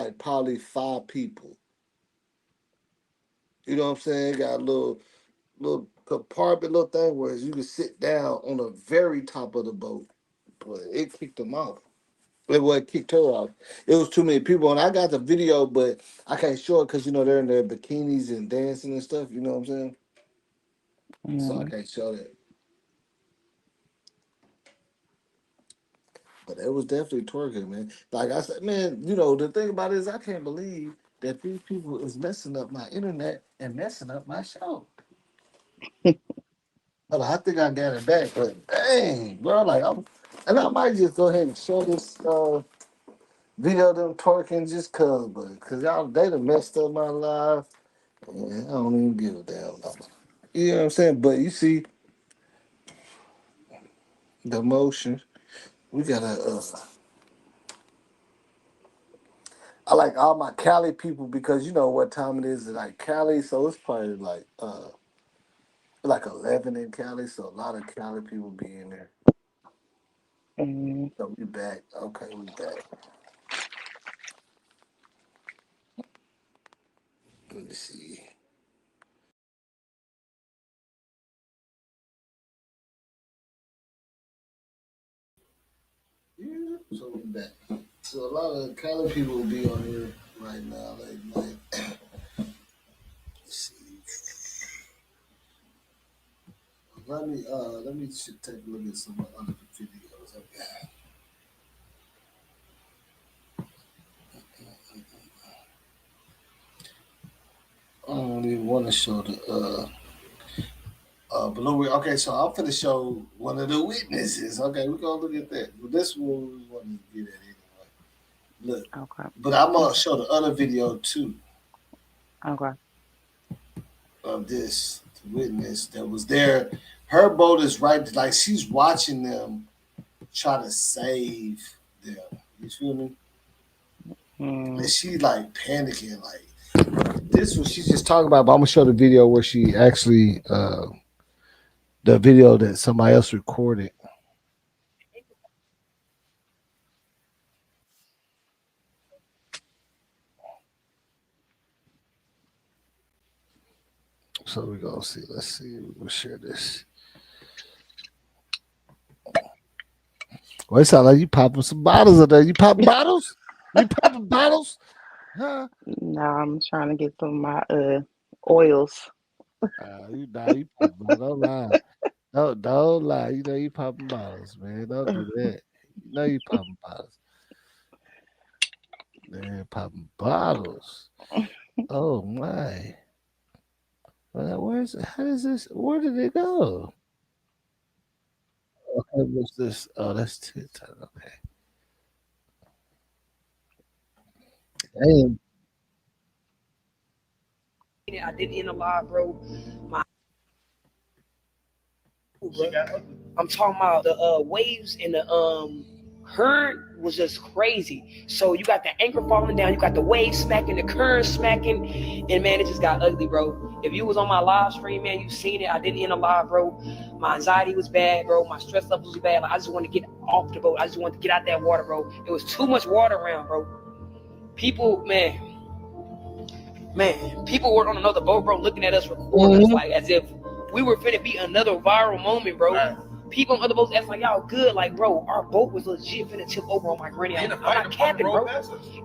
like probably 5 people. You know what I'm saying? Got a little compartment, little thing where you can sit down on the very top of the boat. But it kicked them off. It kicked her off. It was too many people, and I got the video, but I can't show it because they're in their bikinis and dancing and stuff. You know what I'm saying? So I Mm. can't show that. But it was definitely twerking, man. Like I said, man, the thing about it is I can't believe that these people is messing up my internet and messing up my show. Hold on, I think I got it back, but dang, bro, and I might just go ahead and show this video of them twerking just cause y'all they done messed up my life. And I don't even give a damn. No. You know what I'm saying? But you see the motion. We gotta. I like all my Cali people because you know what time it is in like Cali, so it's probably like 11 in Cali, so a lot of Cali people be in there. Mm. So we back. Okay, we back. Let me see. Yeah, so we back. So a lot of Cali people will be on here right now. Let's see. Let me take a look at some other videos I got. I don't even want to show the blue. Okay, so I'm gonna show one of the witnesses. Okay, we're gonna look at that. But this one we want to get at anyway. Look, Okay. but I'm gonna Okay. show the other video too Okay. of this witness that was there. Her boat is right, like she's watching them try to save them. You feel me? And Mm. she like panicking, like this was she's just talking about. But I'm gonna show the video where she actually, the video that somebody else recorded. So we're gonna see. Let's see. We'll share this. Well, it sounds like you popping some bottles up there. You popping bottles? You popping bottles? Huh? Now I'm trying to get some of my oils. You popping bottles. Don't lie. Don't lie. You know you popping bottles, man. Don't do that. You know you popping bottles. Man, popping bottles. Oh my. Well, where's how does this where did it go? Okay, what's this? Oh, that's TikTok. Okay. Damn. I did in a live, bro. My, bro. I'm talking about the waves and the current was just crazy. So you got the anchor falling down, you got the waves smacking, the current smacking, and man, it just got ugly, bro. If you was on my live stream, man, you seen it. I didn't end a live, bro. My anxiety was bad, bro. My stress levels was bad. Like, I just wanted to get off the boat. I just wanted to get out that water, bro. It was too much water around, bro. People, man, people were on another boat, bro, looking at us, recording us, Mm-hmm. like as if we were finna be another viral moment, bro. Right. People on other boats acting like y'all good, like bro, our boat was legit finna tip over on my granny. I'm not capping, bro.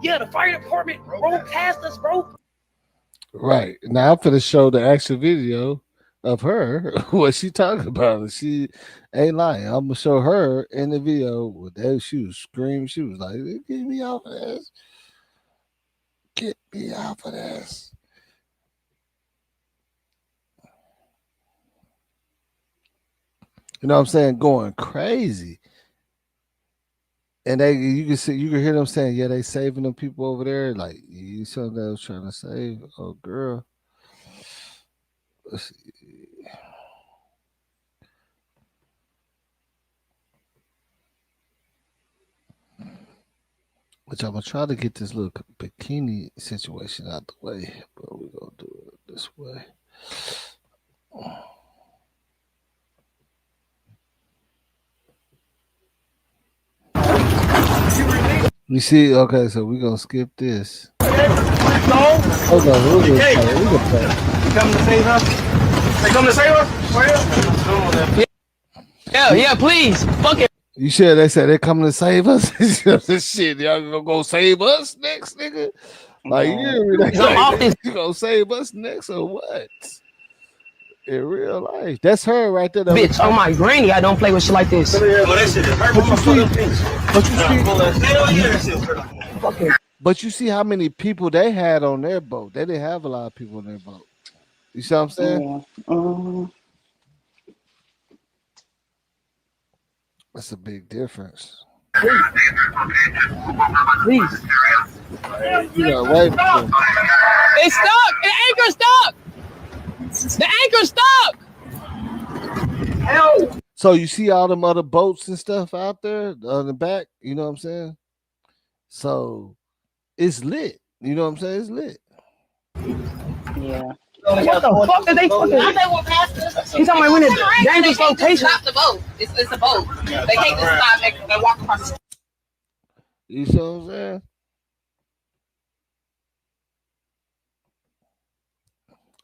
Yeah, the fire department rolled past us, bro. Right. Now I'm gonna show the actual video of her, what she talking about. She ain't lying. I'm gonna show her in the video with that she was screaming. She was like, get me off of this. Get me off of this. You know what I'm saying? Going crazy. And you can hear them saying, yeah, they saving them people over there. Like you saw that was trying to save. Oh girl. Let's see. Which I'm gonna try to get this little bikini situation out the way, but we're gonna do it this way. You see, okay, so we're gonna skip this. No. Hold on, who is Hey, that? Who the fuck? you coming to save us? They coming to save us? Right here? Yeah, please. Fuck it. You sure they said they coming to save us? Shit, y'all gonna go save us next, nigga? Like you Right. hear me? They I'm off like, this. you gonna save us next or what? In real life, that's her right there. That Bitch, on my granny, I don't play with shit like this. Oh, that shit is hurt. But you see, but you see, Hell yeah, that shit hurt. Fucking but you see how many people they had on their boat. They didn't have a lot of people on their boat. You see what I'm saying? Yeah. Mm-hmm. That's a big difference. please. You know, wait for It's stuck. The anchor's stuck. The anchor's stuck. Help. So you see all them other boats and stuff out there on the back. You know what I'm saying? So it's lit. You know what I'm saying? It's lit. Yeah. What the fuck did they fucking? They walk past us. He's on my window. Dangerous They can't just location. stop the boat. It's a boat. They can't just stop and walk across the You see what I'm saying?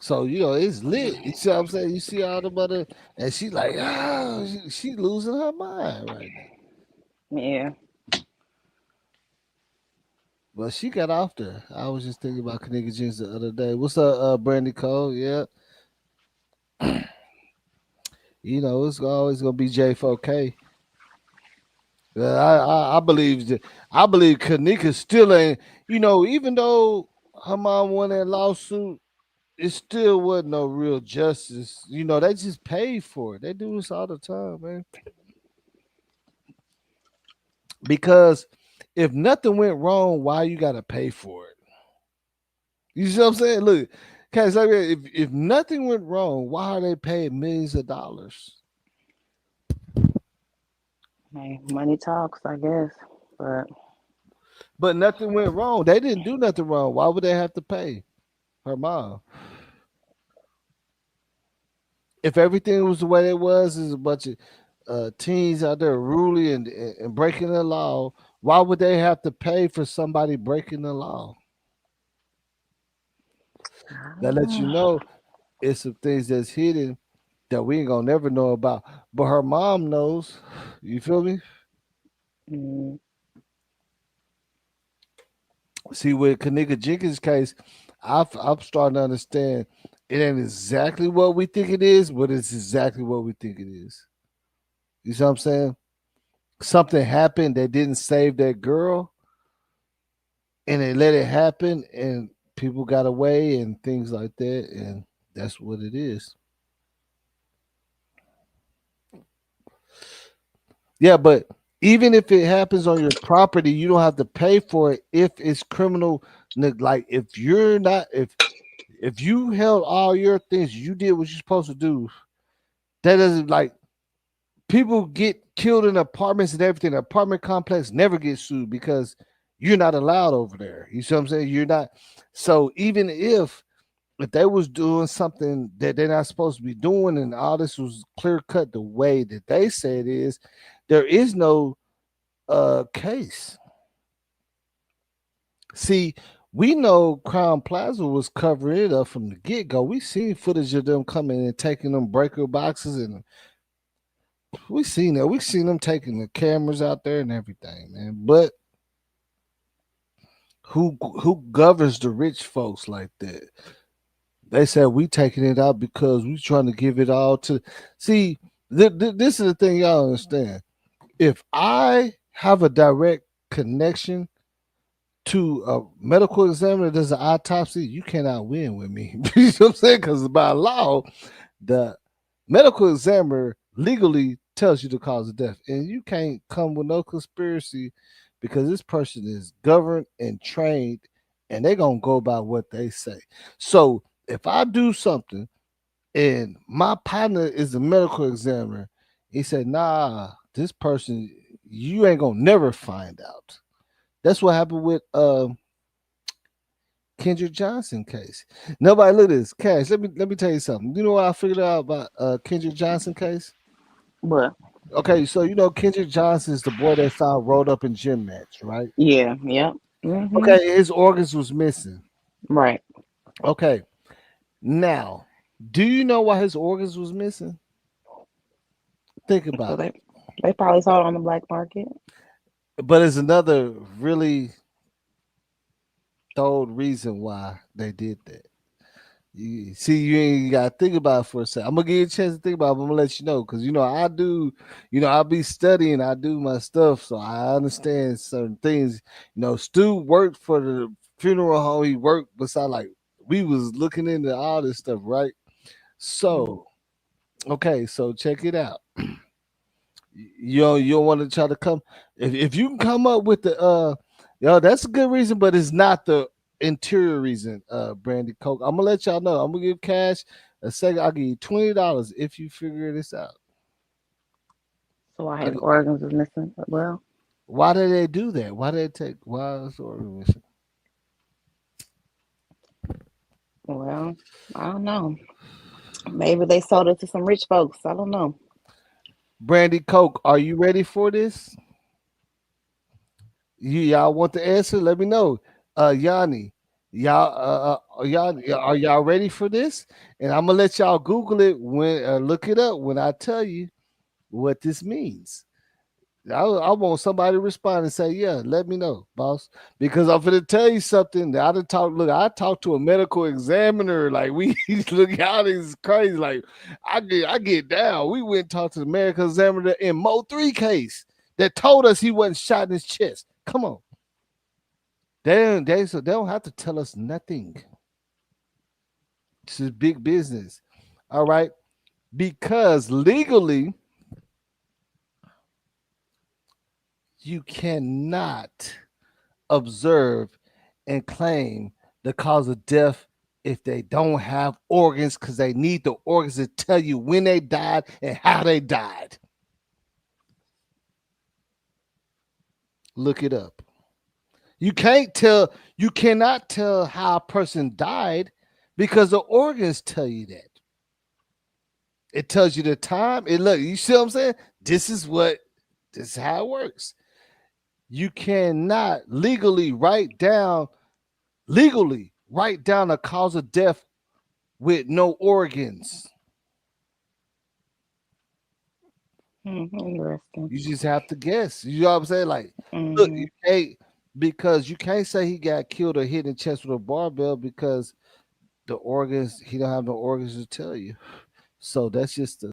So you know it's lit. You see what I'm saying? You see all the mother, and she like, she losing her mind right now. Yeah. But she got off there. I was just thinking about Kenneka Johnson the other day. What's up, Brandy Cole? Yeah. You know, it's always gonna be J4K. I believe Kenneka still ain't. You know, even though her mom won that lawsuit, it still wasn't no real justice. You know, they just paid for it. They do this all the time, man. Because if nothing went wrong, why you gotta pay for it? You see what I'm saying? Look, guys, like if nothing went wrong, why are they paying millions of dollars? Hey, money talks, I guess. But nothing went wrong. They didn't do nothing wrong. Why would they have to pay her mom? If everything was the way it was, there's a bunch of teens out there ruling and breaking the law. Why would they have to pay for somebody breaking the law? That lets you know it's some things that's hidden that we ain't gonna never know about. But her mom knows. You feel me? Mm, See, with Kenneka Jenkins' case, I'm starting to understand it ain't exactly what we think it is, but it's exactly what we think it is. You see what I'm saying? Something happened that didn't save that girl, and they let it happen, and people got away and things like that, and that's what it is. Yeah, but even if it happens on your property, you don't have to pay for it if it's criminal. Like if you're not, if you held all your things, you did what you're supposed to do. That doesn't like people get killed in apartments and everything. The apartment complex never gets sued because you're not allowed over there. You see what I'm saying? You're not. So even if they was doing something that they're not supposed to be doing, and all this was clear cut the way that they say it is, there is no case. See, we know Crown Plaza was covering it up from the get go. We seen footage of them coming and taking them breaker boxes, and we seen that. We seen them taking the cameras out there and everything, man. But who governs the rich folks like that? They said we taking it out because we trying to give it all to. See, this is the thing y'all understand. If I have a direct connection to a medical examiner that does an autopsy, you cannot win with me. You know what I'm saying? Because by law, the medical examiner legally tells you the cause of death, and you can't come with no conspiracy because this person is governed and trained, and they're gonna go by what they say. So if I do something and my partner is a medical examiner, he said, nah, this person, you ain't gonna never find out. That's what happened with Kendrick Johnson case. Nobody look at this. Cash, let me tell you something. You know what I figured out about Kendrick Johnson case? What? Okay, so you know Kendrick Johnson is the boy that found rolled up in gym mats, right? Yeah. Yep. Mm-hmm. Okay, his organs was missing. Right. Okay. Now, do you know why his organs was missing? Think So about it. they probably saw it on the black market. But it's another really thorough reason why they did that. You see, you ain't gotta think about it for a second. I'm gonna give you a chance to think about it, but I'm gonna let you know because I do, I'll be studying, I do my stuff, so I understand certain things. Stu worked for the funeral home, he worked beside like we was looking into all this stuff, right? So, okay, so check it out. You don't want to try to come if you can come up with the that's a good reason, but it's not the interior reason, Brandy Coke. I'm gonna let y'all know. I'm gonna give cash a second. I'll give you $20 if you figure this out. So why his organs was missing. Well, Why did they do that? Why is the organ missing? well, I don't know. Maybe they sold it to some rich folks. I don't know. Brandy Coke, are you ready for this? Y'all want the answer? Let me know. Yanni, y'all are y'all ready for this? And I'm gonna let y'all Google it when look it up when I tell you what this means. I want somebody to respond and say, "Yeah, let me know, boss," because I'm gonna tell you something. That I done talk. Look, I talked to a medical examiner. Like we look out is crazy. Like I get down. We went and talked to the medical examiner in Mo 3 case that told us he wasn't shot in his chest. Come on. So they don't have to tell us nothing. This is big business. All right. Because legally, you cannot observe and claim the cause of death if they don't have organs because they need the organs to tell you when they died and how they died. Look it up. You cannot tell how a person died because the organs tell you that. It tells you the time. You see what I'm saying? This is how it works. You cannot legally write down a cause of death with no organs. Interesting. You just have to guess. You know what I'm saying? Like, look, Hmm. because you can't say he got killed or hit in the chest with a barbell because he don't have no organs to tell you. So that's just the